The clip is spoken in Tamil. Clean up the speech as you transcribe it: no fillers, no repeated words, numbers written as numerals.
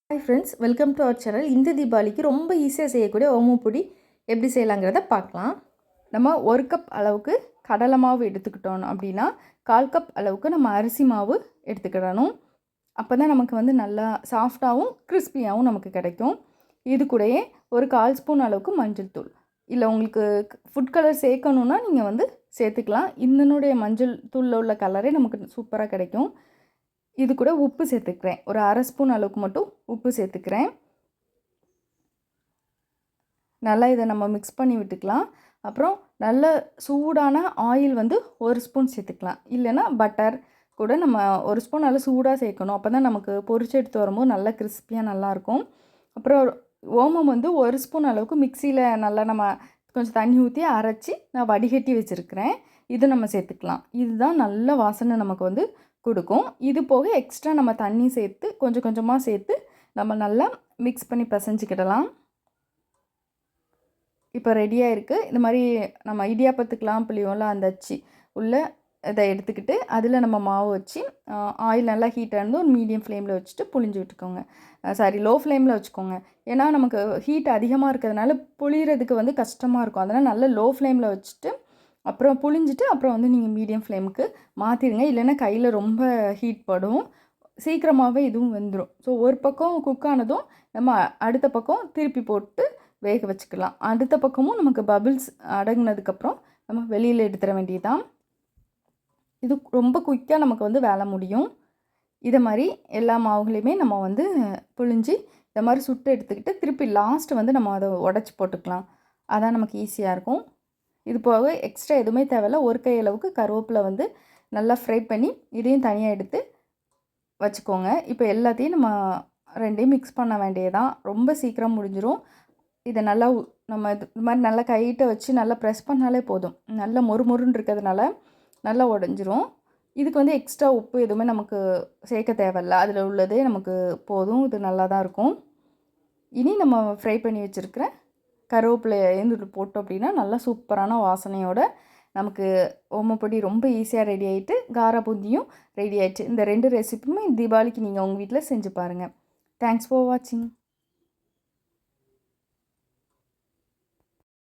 Hi friends, welcome to our channel. இந்த தீபாவளிக்கு ரொம்ப ஈஸியாக செய்யக்கூடிய ஓமப்பொடி எப்படி செய்யலாங்கிறத பார்க்கலாம். நம்ம 1 கப் அளவுக்கு கடலை மாவு எடுத்துக்கிட்டோம் அப்படின்னா 1/4 கப் அளவுக்கு நம்ம அரிசி மாவு எடுத்துக்கிடணும். அப்போ தான் நமக்கு வந்து நல்லா சாஃப்டாகவும் கிறிஸ்பியாகவும் நமக்கு கிடைக்கும். இது கூடயே ஒரு 1/4 ஸ்பூன் அளவுக்கு மஞ்சள் தூள், இல்லை உங்களுக்கு ஃபுட் கலர் சேர்க்கணுன்னா நீங்கள் வந்து சேர்த்துக்கலாம். இதனுடைய மஞ்சள் தூளில் உள்ள கலரே நமக்கு சூப்பராக கிடைக்கும். இது கூட உப்பு சேர்த்துக்கிறேன். ஒரு 1/2 ஸ்பூன் அளவுக்கு மட்டும் உப்பு சேர்த்துக்கிறேன். நல்லா இதை நம்ம மிக்ஸ் பண்ணி விட்டுக்கலாம். அப்புறம் நல்ல சூடான ஆயில் வந்து 1 ஸ்பூன் சேர்த்துக்கலாம். இல்லைன்னா பட்டர் கூட நம்ம 1 ஸ்பூன் நல்லா சூடாக சேர்க்கணும். அப்போ தான் நமக்கு பொரிச்சு எடுத்து வரும்போது நல்லா கிறிஸ்பியாக நல்லாயிருக்கும். அப்புறம் ஓமம் வந்து 1 ஸ்பூன் அளவுக்கு மிக்சியில் நல்லா நம்ம கொஞ்சம் தண்ணி ஊற்றி அரைச்சி நான் வடிகட்டி வச்சுருக்கிறேன். இது நம்ம சேர்த்துக்கலாம். இதுதான் நல்ல வாசனை நமக்கு வந்து கொடுக்கும். இது போக எக்ஸ்ட்ரா நம்ம தண்ணி சேர்த்து கொஞ்சம் கொஞ்சமாக சேர்த்து நம்ம நல்லா மிக்ஸ் பண்ணி பிசைஞ்சிக்கிடலாம். இப்போ ரெடியாக இருக்குது. இந்த மாதிரி நம்ம இடியாப்பத்துக்கெலாம் புளியோம்ல அந்த அச்சு உள்ள இதை எடுத்துக்கிட்டு அதில் நம்ம மாவு வச்சு ஆயில் நல்லா ஹீட்டாக இருந்து ஒரு மீடியம் ஃப்ளேமில் வச்சுட்டு புளிஞ்சு விட்டுக்கோங்க. லோ ஃப்ளேமில் வச்சுக்கோங்க. ஏன்னா நமக்கு ஹீட் அதிகமாக இருக்கிறதுனால புளியறதுக்கு வந்து கஷ்டமாக இருக்கும். அதனால் நல்லா லோ ஃப்ளேமில் வச்சுட்டு அப்புறம் புளிஞ்சிட்டு அப்புறம் வந்து நீங்கள் மீடியம் ஃப்ளேமுக்கு மாற்றிடுங்க. இல்லைன்னா கையில் ரொம்ப ஹீட் படும், சீக்கிரமாகவே இதுவும் வெந்துடும். ஸோ ஒரு பக்கம் குக் ஆனதும் நம்ம அடுத்த பக்கம் திருப்பி போட்டு வேக வச்சுக்கலாம். அடுத்த பக்கமும் நமக்கு பபிள்ஸ் அடங்கினதுக்கப்புறம் நம்ம வெளியில் எடுத்துட வேண்டியதுதான். இது ரொம்ப குயிக்காக நமக்கு வந்து வேலை முடியும். இதை மாதிரி எல்லா மாவுகளையுமே நம்ம வந்து புழிஞ்சு இந்த மாதிரி சுட்டு எடுத்துக்கிட்டு திருப்பி லாஸ்ட்டு வந்து நம்ம அதை உடச்சி போட்டுக்கலாம். அதான் நமக்கு ஈஸியாக இருக்கும். இது போக எக்ஸ்ட்ரா எதுவுமே தேவையில்ல. ஒரு கை அளவுக்கு கருவேப்பிலை வந்து நல்லா ஃப்ரை பண்ணி இதையும் தனியாக எடுத்து வச்சுக்கோங்க. இப்போ எல்லாத்தையும் நம்ம ரெண்டையும் மிக்ஸ் பண்ண வேண்டியதான். ரொம்ப சீக்கிரம் முடிஞ்சிடும். இதை நல்லா நம்ம இது மாதிரி நல்லா கையிட்ட வச்சு நல்லா ப்ரெஸ் பண்ணாலே போதும். நல்லா மொறுமொறுன்னு இருக்கிறதுனால நல்லா உடஞ்சிரும். இதுக்கு வந்து எக்ஸ்ட்ரா உப்பு எதுவுமே நமக்கு சேர்க்க தேவையில்ல. அதில் உள்ளதே நமக்கு போதும். இது நல்லா தான் இருக்கும். இனி நம்ம ஃப்ரை பண்ணி வச்சுருக்கிற கருவேப்பிலையை எழுந்துட்டு போட்டோம் அப்படின்னா நல்லா சூப்பரான வாசனையோட நமக்கு ஓமப்பொடி ரொம்ப ஈஸியாக ரெடி ஆகிட்டு காரா பூந்தியும் ரெடி ஆகிடுச்சு. இந்த 2 ரெசிப்பியுமே தீபாவளிக்கு நீங்கள் உங்கள் வீட்டில் செஞ்சு பாருங்கள். தேங்க்ஸ் ஃபார் வாட்சிங்.